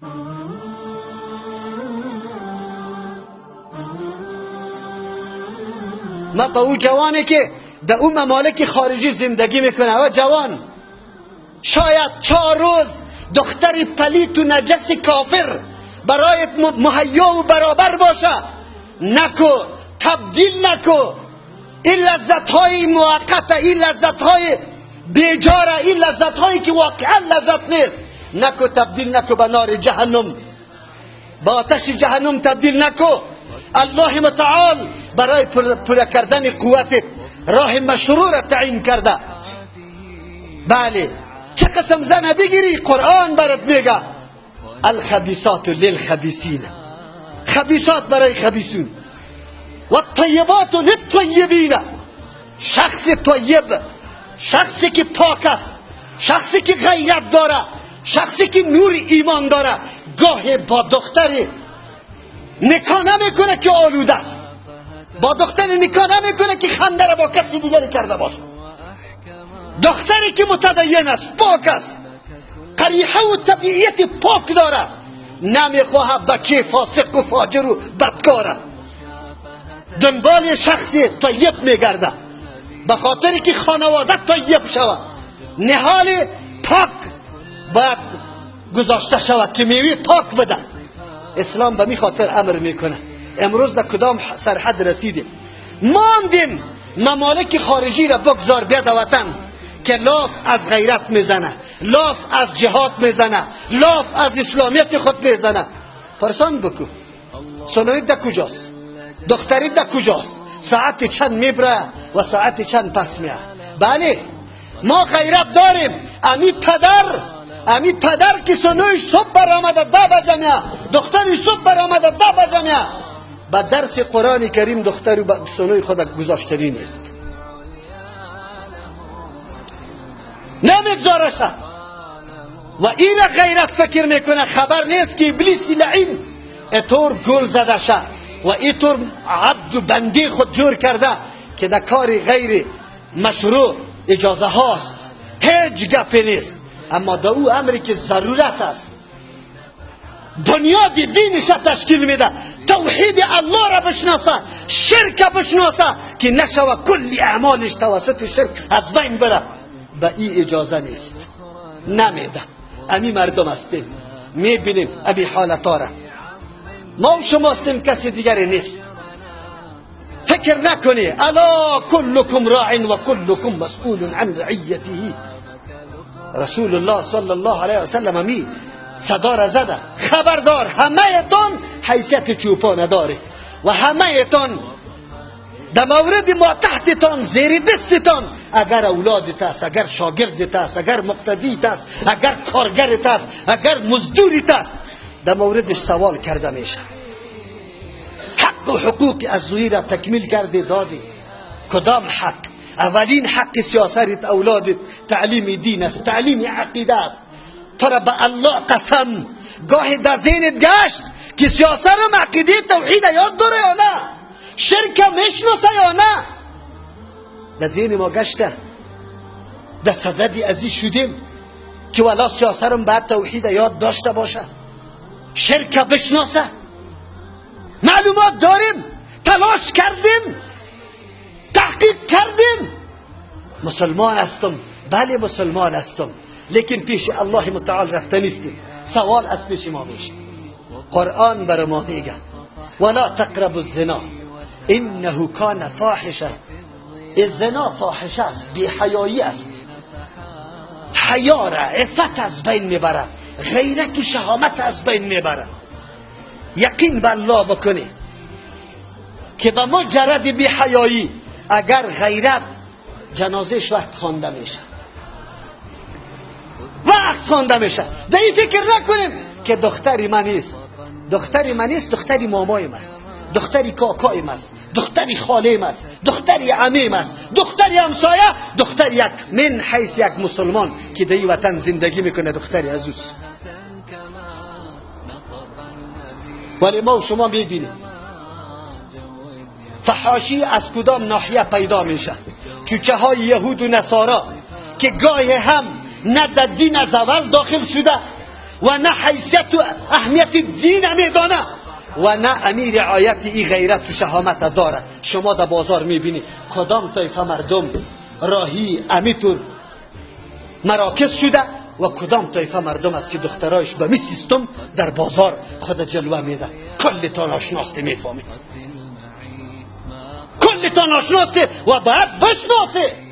ما با او جوانی که در اون ممالک خارجی زندگی میکنه و جوان شاید 4 روز دختری پلیت و نجس کافر برایت مهیا و برابر باشه، نکو، تبدیل نکو. این لذت های موقته، این لذت های بیجاره، این لذت هایی که واقعا لذت نیست، نکو، تبدیل نکو به نار جهنم، با آتش جهنم تبدیل نکو. الله متعال برای پر کردن قوتت راه مشروع را تعیین کرده. بله، چه قسم زنه بگیری قرآن برات میگه الخبیثات للخبیثین، خبیثات برای خبیثون و الطیبات للطیبین. شخص طیب، شخصی که پاک است، شخصی که غیرت داره، شخصی که نور ایمان داره، گاهی با دختری نکاح نمیکنه که آلوده است، با دختری نکاح نمیکنه که خنده را با کسی دیگری کرده باشه. دختری که متدین است، پاک است، قریحه و طبیعیت پاک داره، نمیخواه بچه فاسق و فاجر و بدکاره، دنبال شخص طیب میگرده به خاطری که خانواده طیب شود، نهال پاک باید گذاشته شود که میوه پاک بده. اسلام به می خاطر امر میکنه. امروز در کدام سرحد رسیدیم؟ ماندیم ممالک خارجی را بگذار بیاد وطن که لاف از غیرت میزنه، لاف از جهاد میزنه، لاف از اسلامیت خود میزنه. پرسان بکو سنویت در کجاست؟ دختریت در کجاست؟ ساعت چند میبره و ساعت چند پس میاد؟ بله، ما غیرت داریم. امی پدر که سنوی صبح برآمده 10 بجه میاد، دختری صبح برآمده 10 بجه میاد، با درس قرآن کریم دختری با سنوی خود گذاشتنی نیست، نمیگذارش. و این غیرت فکر میکنه خبر نیست که ابلیس لعین اینطور گل زده شه و اینطور عبد و بندی خود جور کرده که در کار غیر مشروع اجازه هاست، هیچ گپی نیست. اما در او امری که ضرورت است، بنیاد دینش تشکیل میده، توحید الله را بشناسه، شرک بشناسه که نشوه کلی اعمالش توسط شرک از بین بره، به این اجازه نیست، نمیده. امی مردم هستیم، میبینیم امی حالتا را، ما شما هستیم، کسی دیگری نیست. فکر نکنی الا کلکم راع و کلکم مسئول عن رعیته. رسول الله صلی الله علیه و سلم می صدا را زده، خبردار همه تان حیثیت چوپان داره و همه تان در مورد ما تحتتان، زیر دستتان، اگر اولادت است، اگر شاگردت است، اگر مقتدیت است، اگر کارگرت است، اگر مزدورت است، در موردش سوال کرده میشه. حق و حقوق از روی را تکمیل کرده دادی. کدام حق؟ اولین حق سیاست اولادت تعلیم دین است، تعلیم عقیده است. تو را به الله قسم گاهی در ذهنت گشت که سیاست و عقیده توحید یاد داره یا نه؟ شرک میشناسه یا نه؟ در ذهن ما گشته، در صددی ازی شدیم که والا سیاست رو باید توحید یاد داشته باشه، شرک بشناسه. معلومات داریم، تلاش کردیم، تحقیق کردیم. مسلمان هستم، بله مسلمان هستم، لیکن پیش الله متعال رفته نیستیم. سوال از پیش ما میشه. قرآن بر ما میگه ولا تقربوا الزنا انه کان فاحشه. الزنا فاحشه است، بی حیایی است، حیا را، عفت از بین میبره، غیرت و شهامت از بین میبره. یقین به الله بکنی که به مجرد بی حیایی اگر غیرت جنازهش وقت خوانده میشه، وقت خوانده میشه. در این فکر نکنیم که دختری من نیست، دختری من نیست، دختری مامایم است، دختری کاکایم است، دختری خالیم است، دختری عمیم است، دختری همسایه، دختری یک من حیث یک مسلمان که در این وطن زندگی میکنه، دختری از اوست. ولی ما و شما میبینیم فحاشی از کدام ناحیه پیدا میشه. کوچه های یهود و نصارا که گاهی هم نه در دین از اول داخل شده و نه حیثیت و اهمیت دین میدانه و نه امیر رعایت ای غیرت و شهامت داره. شما در بازار میبینی کدام طایفه مردم راهی امیتون مراکز شده و کدام طایفه مردم است که دخترایش به می سیستم در بازار خود جلوه میده. کلتان آشناسته میفهمی، کلتان آشناسته و باید بشناسه